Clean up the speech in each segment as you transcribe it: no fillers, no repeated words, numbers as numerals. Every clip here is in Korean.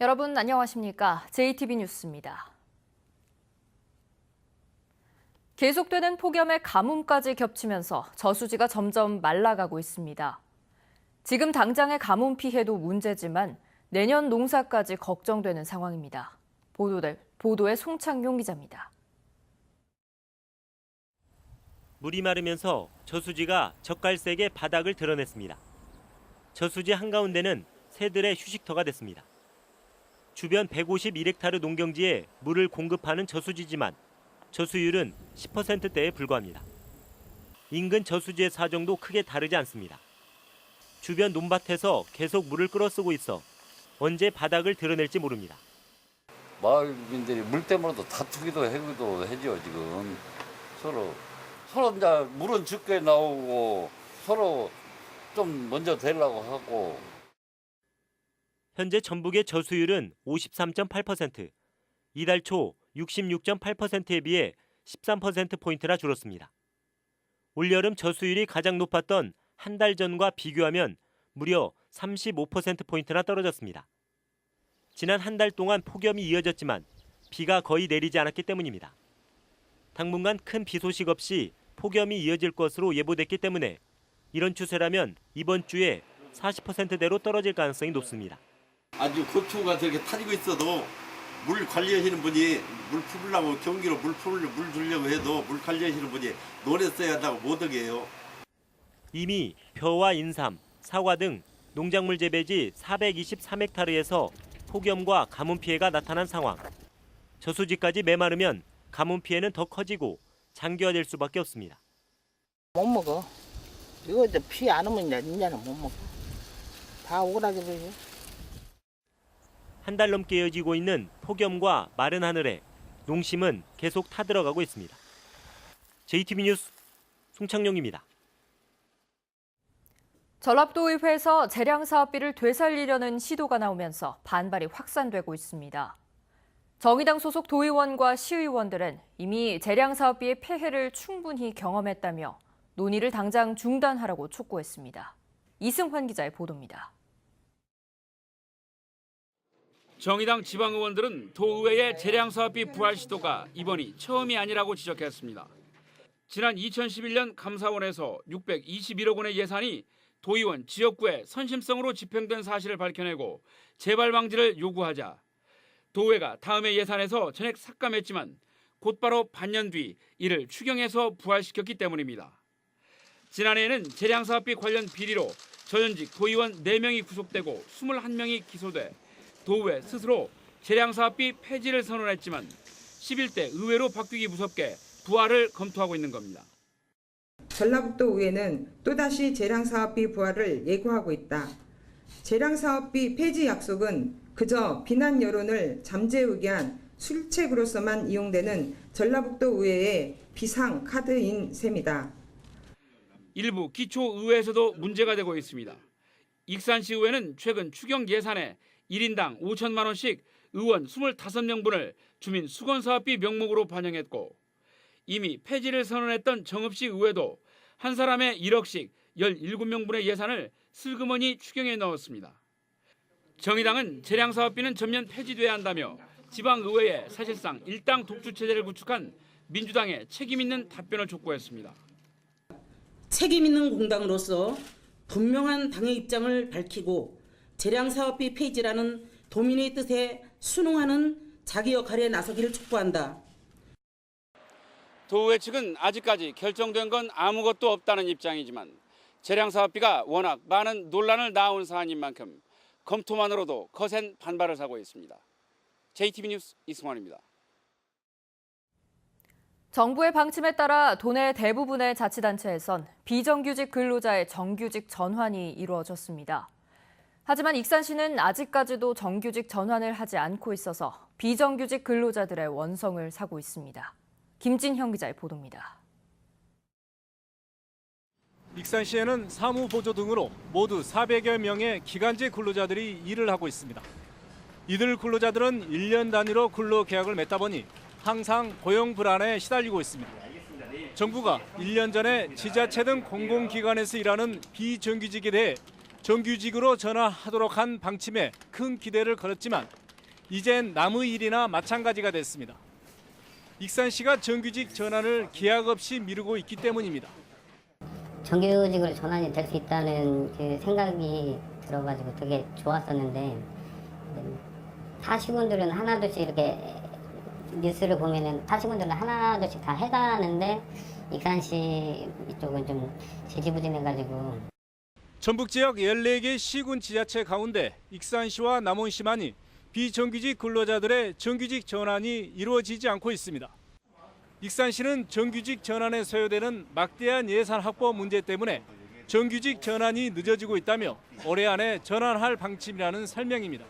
여러분 안녕하십니까? JTB 뉴스입니다. 계속되는 폭염에 가뭄까지 겹치면서 저수지가 점점 말라가고 있습니다. 지금 당장의 가뭄 피해도 문제지만 내년 농사까지 걱정되는 상황입니다. 보도에 송창용 기자입니다. 물이 마르면서 저수지가 젓갈색의 바닥을 드러냈습니다. 저수지 한가운데는 새들의 휴식터가 됐습니다. 주변 151헥타르 농경지에 물을 공급하는 저수지지만 저수율은 10%대에 불과합니다. 인근 저수지의 사정도 크게 다르지 않습니다. 주변 논밭에서 계속 물을 끌어쓰고 있어 언제 바닥을 드러낼지 모릅니다. 마을민들이 물 때문에도 다투기도 하기도 하죠. 지금 서로 이제 물은 적게 나오고 서로 좀 먼저 되려고 하고. 현재 전북의 저수율은 53.8%, 이달 초 66.8%에 비해 13%포인트나 줄었습니다. 올여름 저수율이 가장 높았던 한 달 전과 비교하면 무려 35%포인트나 떨어졌습니다. 지난 한 달 동안 폭염이 이어졌지만 비가 거의 내리지 않았기 때문입니다. 당분간 큰 비 소식 없이 폭염이 이어질 것으로 예보됐기 때문에 이런 추세라면 이번 주에 40%대로 떨어질 가능성이 높습니다. 아주 고추가 저렇게 타지고 있어도 물 관리하시는 분이 물 풀으려고 경기로 물 주려고 해도 물 관리하시는 분이 노래 써야 한다고 못 하게 해요. 이미 벼와 인삼, 사과 등 농작물 재배지 423헥타르에서 폭염과 가뭄 피해가 나타난 상황. 저수지까지 메마르면 가뭄 피해는 더 커지고 장기화될 수밖에 없습니다. 못 먹어. 이거 이제 피 안 오면 이제는 못 먹어. 다 오그라져 버려. 한 달 넘게 이어지고 있는 폭염과 마른 하늘에 농심은 계속 타들어가고 있습니다. JTB 뉴스 송창용입니다. 전라도의회에서 재량사업비를 되살리려는 시도가 나오면서 반발이 확산되고 있습니다. 정의당 소속 도의원과 시의원들은 이미 재량사업비의 폐해를 충분히 경험했다며 논의를 당장 중단하라고 촉구했습니다. 이승환 기자의 보도입니다. 정의당 지방의원들은 도의회의 재량사업비 부활 시도가 이번이 처음이 아니라고 지적했습니다. 지난 2011년 감사원에서 621억 원의 예산이 도의원 지역구에 선심성으로 집행된 사실을 밝혀내고 재발 방지를 요구하자 도의회가 다음해 예산에서 전액 삭감했지만 곧바로 반년 뒤 이를 추경해서 부활시켰기 때문입니다. 지난해에는 재량사업비 관련 비리로 전현직 도의원 4명이 구속되고 21명이 기소돼 도의회 스스로 재량사업비 폐지를 선언했지만 11대 의회로 바뀌기 무섭게 부활을 검토하고 있는 겁니다. 전라북도 의회는 또다시 재량사업비 부활을 예고하고 있다. 재량사업비 폐지 약속은 그저 비난 여론을 잠재우기 위한 술책으로서만 이용되는 전라북도 의회의 비상카드인 셈이다. 일부 기초의회에서도 문제가 되고 있습니다. 익산시의회는 최근 추경 예산에 1인당 5천만 원씩 의원 25명분을 주민 수건사업비 명목으로 반영했고 이미 폐지를 선언했던 정읍시 의회도 한 사람에 1억씩 17명분의 예산을 슬그머니 추경에 넣었습니다. 정의당은 재량사업비는 전면 폐지돼야 한다며 지방의회에 사실상 일당 독주체제를 구축한 민주당의 책임 있는 답변을 촉구했습니다. 책임 있는 공당으로서 분명한 당의 입장을 밝히고 재량사업비 폐지라는 도민의 뜻에 순응하는 자기 역할에 나서기를 촉구한다. 도의회 측은 아직까지 결정된 건 아무것도 없다는 입장이지만 재량사업비가 워낙 많은 논란을 낳은 사안인 만큼 검토만으로도 거센 반발을 사고 있습니다. JTB 뉴스 이승환입니다. 정부의 방침에 따라 도내 대부분의 자치단체에선 비정규직 근로자의 정규직 전환이 이루어졌습니다. 하지만 익산시는 아직까지도 정규직 전환을 하지 않고 있어서 비정규직 근로자들의 원성을 사고 있습니다. 김진형 기자의 보도입니다. 익산시에는 사무보조 등으로 모두 400여 명의 기간제 근로자들이 일을 하고 있습니다. 이들 근로자들은 1년 단위로 근로계약을 맺다 보니 항상 고용 불안에 시달리고 있습니다. 정부가 1년 전에 지자체 등 공공기관에서 일하는 비정규직에 대해 정규직으로 전환하도록 한 방침에 큰 기대를 걸었지만 이젠 남의 일이나 마찬가지가 됐습니다. 익산시가 정규직 전환을 기약 없이 미루고 있기 때문입니다. 정규직으로 전환이 될 수 있다는 그 생각이 들어가지고 되게 좋았었는데, 타시군들은 하나둘씩 이렇게 뉴스를 보면은 타시군들은 하나둘씩 다 해가는데 익산시 이쪽은 좀 지지부진해가지고. 전북 지역 14개 시군 지자체 가운데 익산시와 남원시만이 비정규직 근로자들의 정규직 전환이 이루어지지 않고 있습니다. 익산시는 정규직 전환에 소요되는 막대한 예산 확보 문제 때문에 정규직 전환이 늦어지고 있다며 올해 안에 전환할 방침이라는 설명입니다.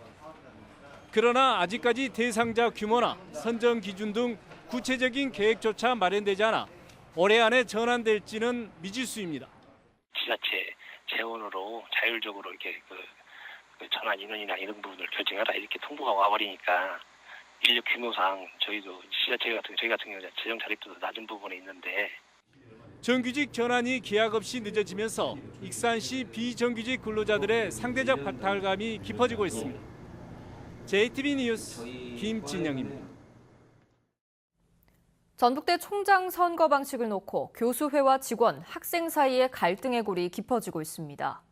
그러나 아직까지 대상자 규모나 선정 기준 등 구체적인 계획조차 마련되지 않아 올해 안에 전환될지는 미지수입니다. 지자체 재원으로 자율적으로 이렇게 그 전환 인원이나 이런 부분을 결정하라 이렇게 통보가 와버리니까 인력 규모상 저희 같은 경우는 재정 자립도 낮은 부분에 있는데, 정규직 전환이 기약 없이 늦어지면서 익산시 비정규직 근로자들의 상대적 박탈감이 깊어지고 있습니다. JTB 뉴스 김진영입니다. 전북대 총장 선거 방식을 놓고 교수회와 직원, 학생 사이의 갈등의 골이 깊어지고 있습니다.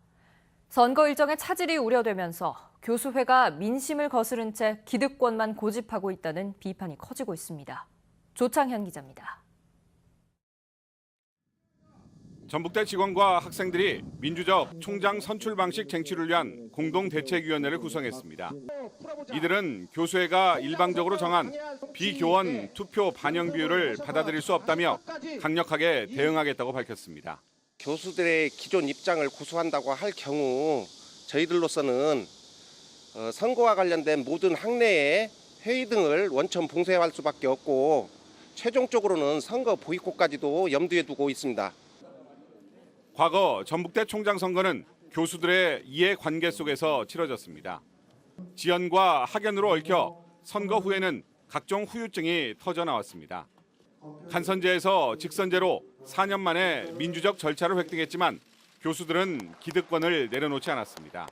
선거 일정의 차질이 우려되면서 교수회가 민심을 거스른 채 기득권만 고집하고 있다는 비판이 커지고 있습니다. 조창현 기자입니다. 전북대 직원과 학생들이 민주적 총장 선출 방식 쟁취를 위한 공동대책위원회를 구성했습니다. 이들은 교수회가 일방적으로 정한 비교원 투표 반영 비율을 받아들일 수 없다며 강력하게 대응하겠다고 밝혔습니다. 교수들의 기존 입장을 고수한다고 할 경우 저희들로서는 선거와 관련된 모든 학내의 회의 등을 원천 봉쇄할 수밖에 없고 최종적으로는 선거 보이콧까지도 염두에 두고 있습니다. 과거 전북대 총장 선거는 교수들의 이해관계 속에서 치러졌습니다. 지연과 학연으로 얽혀 선거 후에는 각종 후유증이 터져나왔습니다. 간선제에서 직선제로 4년 만에 민주적 절차를 획득했지만 교수들은 기득권을 내려놓지 않았습니다.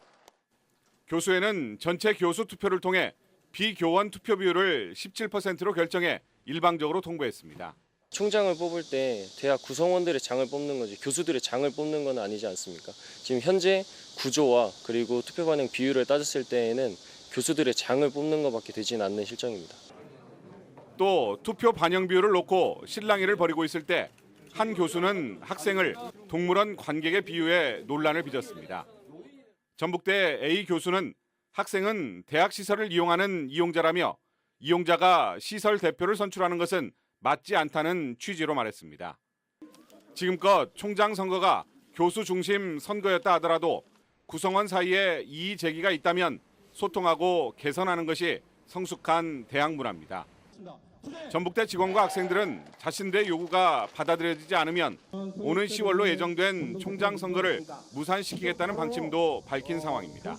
교수회는 전체 교수 투표를 통해 비교원 투표 비율을 17%로 결정해 일방적으로 통보했습니다. 총장을 뽑을 때 대학 구성원들의 장을 뽑는 거지 교수들의 장을 뽑는 건 아니지 않습니까? 지금 현재 구조와 그리고 투표 반영 비율을 따졌을 때에는 교수들의 장을 뽑는 것밖에 되지는 않는 실정입니다. 또 투표 반영 비율을 놓고 실랑이를 벌이고 있을 때 한 교수는 학생을 동물원 관객에 비유해 논란을 빚었습니다. 전북대 A 교수는 학생은 대학 시설을 이용하는 이용자라며 이용자가 시설 대표를 선출하는 것은 맞지 않다는 취지로 말했습니다. 지금껏 총장 선거가 교수 중심 선거였다 하더라도 구성원 사이에 이의 제기가 있다면 소통하고 개선하는 것이 성숙한 대학 문화입니다. 전북대 직원과 학생들은 자신들의 요구가 받아들여지지 않으면 오는 10월로 예정된 총장 선거를 무산시키겠다는 방침도 밝힌 상황입니다.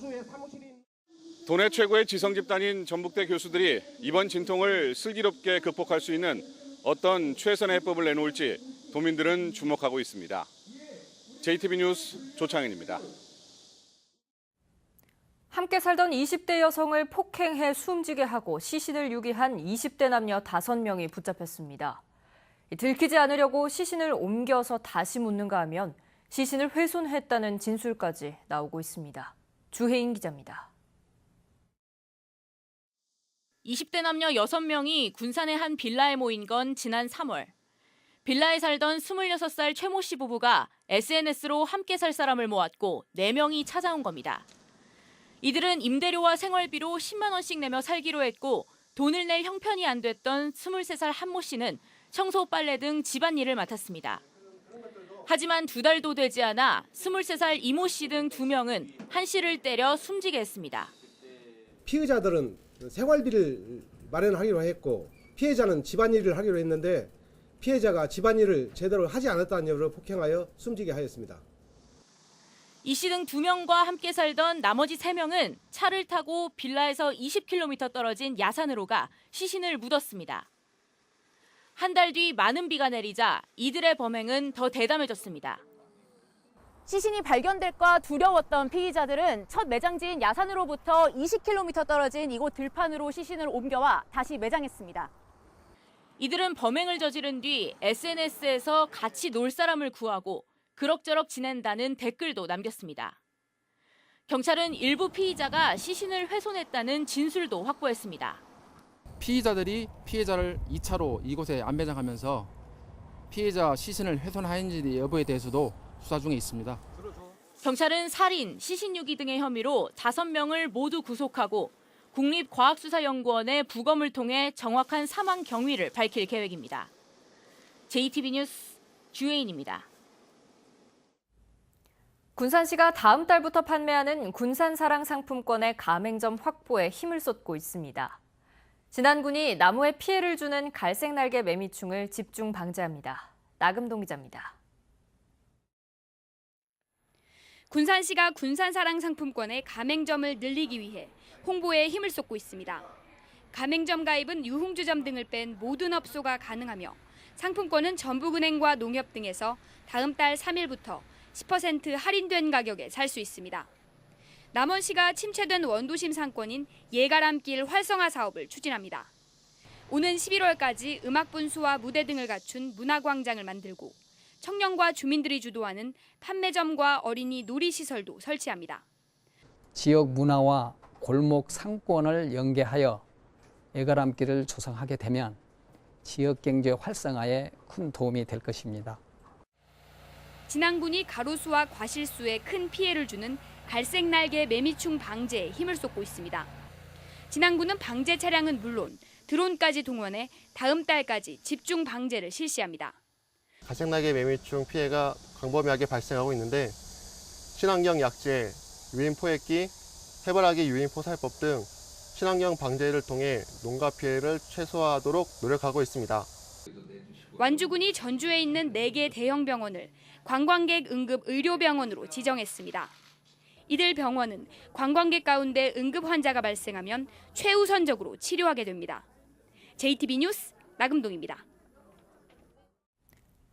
도내 최고의 지성 집단인 전북대 교수들이 이번 진통을 슬기롭게 극복할 수 있는 어떤 최선의 해법을 내놓을지 도민들은 주목하고 있습니다. JTB 뉴스 조창현입니다. 함께 살던 20대 여성을 폭행해 숨지게 하고 시신을 유기한 20대 남녀 5명이 붙잡혔습니다. 들키지 않으려고 시신을 옮겨서 다시 묻는가 하면 시신을 훼손했다는 진술까지 나오고 있습니다. 주혜인 기자입니다. 20대 남녀 6명이 군산의 한 빌라에 모인 건 지난 3월. 빌라에 살던 26살 최모 씨 부부가 SNS로 함께 살 사람을 모았고 4명이 찾아온 겁니다. 이들은 임대료와 생활비로 10만 원씩 내며 살기로 했고 돈을 낼 형편이 안 됐던 23살 한모 씨는 청소, 빨래 등 집안일을 맡았습니다. 하지만 2달도 되지 않아 23살 이모 씨 등 2명은 한 씨를 때려 숨지게 했습니다. 피의자들은 생활비를 마련하기로 했고 피해자는 집안일을 하기로 했는데 피해자가 집안일을 제대로 하지 않았다는 이유로 폭행하여 숨지게 하였습니다. 이 씨 등 2명과 함께 살던 나머지 3명은 차를 타고 빌라에서 20km 떨어진 야산으로 가 시신을 묻었습니다. 한 달 뒤 많은 비가 내리자 이들의 범행은 더 대담해졌습니다. 시신이 발견될까 두려웠던 피의자들은 첫 매장지인 야산으로부터 20km 떨어진 이곳 들판으로 시신을 옮겨와 다시 매장했습니다. 이들은 범행을 저지른 뒤 SNS에서 같이 놀 사람을 구하고 그럭저럭 지낸다는 댓글도 남겼습니다. 경찰은 일부 피의자가 시신을 훼손했다는 진술도 확보했습니다. 피의자들이 피해자를 2차로 이곳에 안매장하면서 피해자 시신을 훼손하였는지 여부에 대해서도 수사 중에 있습니다. 경찰은 살인, 시신 유기 등의 혐의로 5명을 모두 구속하고 국립과학수사연구원의 부검을 통해 정확한 사망 경위를 밝힐 계획입니다. JTB 뉴스 주혜인입니다. 군산시가 다음 달부터 판매하는 군산사랑 상품권의 가맹점 확보에 힘을 쏟고 있습니다. 진안군이 나무에 피해를 주는 갈색날개 매미충을 집중 방제합니다. 나금동 기자입니다. 군산시가 군산사랑 상품권의 가맹점을 늘리기 위해 홍보에 힘을 쏟고 있습니다. 가맹점 가입은 유흥주점 등을 뺀 모든 업소가 가능하며 상품권은 전북은행과 농협 등에서 다음 달 3일부터 10% 할인된 가격에 살 수 있습니다. 남원시가 침체된 원도심 상권인 예가람길 활성화 사업을 추진합니다. 오는 11월까지 음악 분수와 무대 등을 갖춘 문화광장을 만들고 청년과 주민들이 주도하는 판매점과 어린이 놀이시설도 설치합니다. 지역 문화와 골목 상권을 연계하여 예가람길을 조성하게 되면 지역 경제 활성화에 큰 도움이 될 것입니다. 진안군이 가로수와 과실수에 큰 피해를 주는 갈색날개 매미충 방제에 힘을 쏟고 있습니다. 진안군은 방제 차량은 물론 드론까지 동원해 다음 달까지 집중 방제를 실시합니다. 갈색날개 매미충 피해가 광범위하게 발생하고 있는데 친환경 약재, 유인 포획기, 해바라기 유인 포살법 등 친환경 방제를 통해 농가 피해를 최소화하도록 노력하고 있습니다. 완주군이 전주에 있는 4개 대형 병원을 관광객 응급 의료병원으로 지정했습니다. 이들 병원은 관광객 가운데 응급 환자가 발생하면 최우선적으로 치료하게 됩니다. JTB 뉴스 나금동입니다.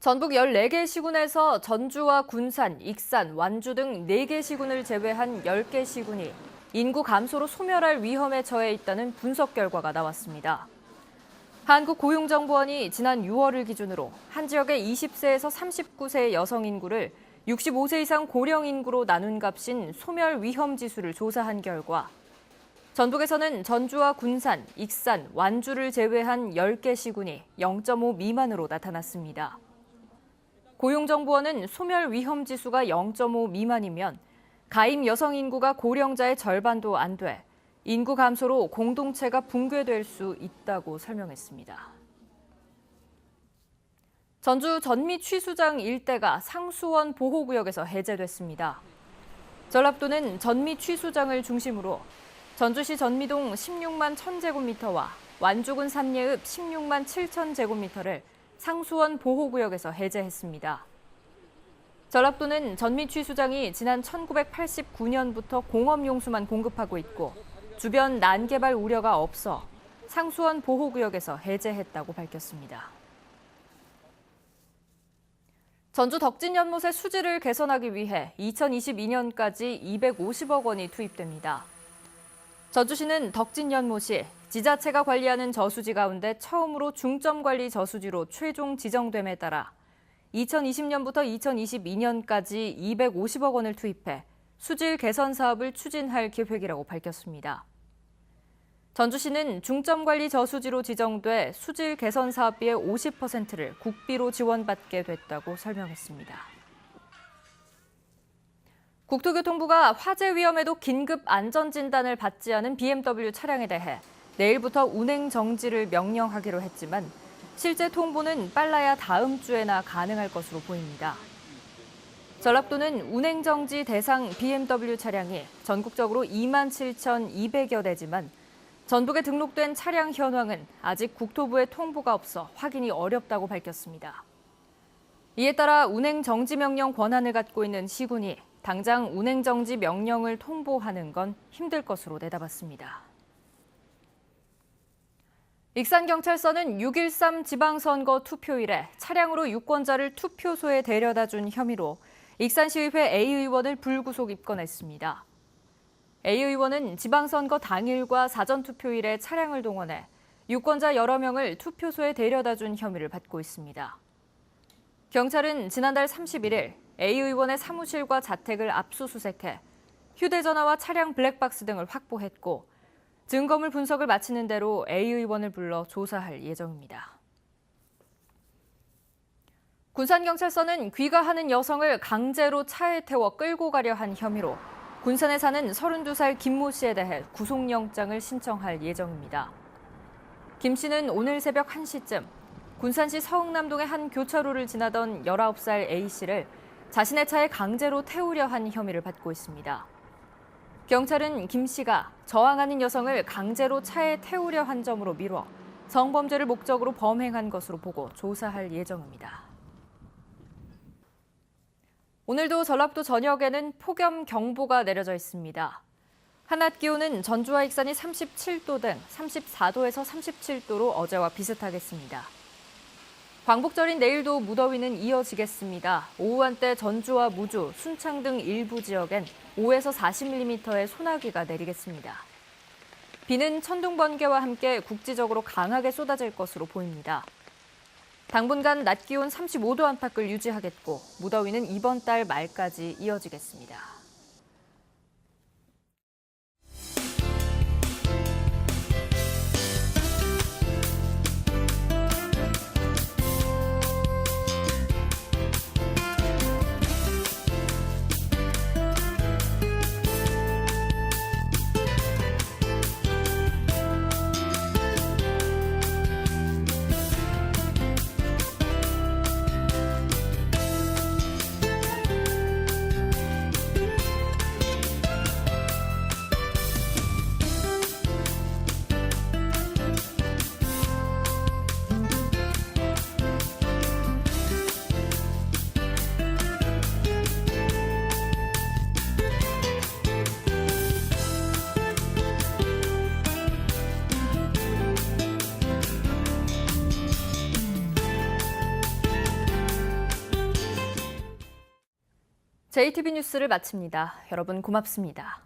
전북 14개 시군에서 전주와 군산, 익산, 완주 등 4개 시군을 제외한 10개 시군이 인구 감소로 소멸할 위험에 처해 있다는 분석 결과가 나왔습니다. 한국고용정보원이 지난 6월을 기준으로 한 지역의 20세에서 39세의 여성 인구를 65세 이상 고령 인구로 나눈 값인 소멸 위험 지수를 조사한 결과 전북에서는 전주와 군산, 익산, 완주를 제외한 10개 시군이 0.5 미만으로 나타났습니다. 고용정보원은 소멸 위험 지수가 0.5 미만이면 가임 여성 인구가 고령자의 절반도 안 돼 인구 감소로 공동체가 붕괴될 수 있다고 설명했습니다. 전주 전미 취수장 일대가 상수원 보호구역에서 해제됐습니다. 전라북도는 전미 취수장을 중심으로 전주시 전미동 16만 1,000제곱미터와 완주군 삼예읍 16만 7,000제곱미터를 상수원 보호구역에서 해제했습니다. 전라북도는 전미 취수장이 지난 1989년부터 공업용수만 공급하고 있고 주변 난개발 우려가 없어 상수원 보호구역에서 해제했다고 밝혔습니다. 전주 덕진연못의 수질을 개선하기 위해 2022년까지 250억 원이 투입됩니다. 전주시는 덕진연못이 지자체가 관리하는 저수지 가운데 처음으로 중점관리 저수지로 최종 지정됨에 따라 2020년부터 2022년까지 250억 원을 투입해 수질 개선 사업을 추진할 계획이라고 밝혔습니다. 전주시는 중점관리 저수지로 지정돼 수질 개선 사업비의 50%를 국비로 지원받게 됐다고 설명했습니다. 국토교통부가 화재 위험에도 긴급 안전진단을 받지 않은 BMW 차량에 대해 내일부터 운행 정지를 명령하기로 했지만 실제 통보는 빨라야 다음 주에나 가능할 것으로 보입니다. 전라북도는 운행정지 대상 BMW 차량이 전국적으로 27,200여 대지만 전북에 등록된 차량 현황은 아직 국토부의 통보가 없어 확인이 어렵다고 밝혔습니다. 이에 따라 운행정지 명령 권한을 갖고 있는 시군이 당장 운행정지 명령을 통보하는 건 힘들 것으로 내다봤습니다. 익산경찰서는 6.13 지방선거 투표일에 차량으로 유권자를 투표소에 데려다 준 혐의로 익산시의회 A 의원을 불구속 입건했습니다. A 의원은 지방선거 당일과 사전투표일에 차량을 동원해 유권자 여러 명을 투표소에 데려다 준 혐의를 받고 있습니다. 경찰은 지난달 31일 A 의원의 사무실과 자택을 압수수색해 휴대전화와 차량 블랙박스 등을 확보했고 증거물 분석을 마치는 대로 A 의원을 불러 조사할 예정입니다. 군산경찰서는 귀가하는 여성을 강제로 차에 태워 끌고 가려 한 혐의로 군산에 사는 32살 김모 씨에 대해 구속영장을 신청할 예정입니다. 김 씨는 오늘 새벽 1시쯤 군산시 서흥남동의 한 교차로를 지나던 19살 A 씨를 자신의 차에 강제로 태우려 한 혐의를 받고 있습니다. 경찰은 김 씨가 저항하는 여성을 강제로 차에 태우려 한 점으로 미뤄 성범죄를 목적으로 범행한 것으로 보고 조사할 예정입니다. 오늘도 전라북도 전역에는 폭염경보가 내려져 있습니다. 한낮 기온은 전주와 익산이 37도 등 34도에서 37도로 어제와 비슷하겠습니다. 광복절인 내일도 무더위는 이어지겠습니다. 오후 한때 전주와 무주, 순창 등 일부 지역엔 5에서 40mm의 소나기가 내리겠습니다. 비는 천둥 번개와 함께 국지적으로 강하게 쏟아질 것으로 보입니다. 당분간 낮 기온 35도 안팎을 유지하겠고 무더위는 이번 달 말까지 이어지겠습니다. JTB 뉴스를 마칩니다. 여러분 고맙습니다.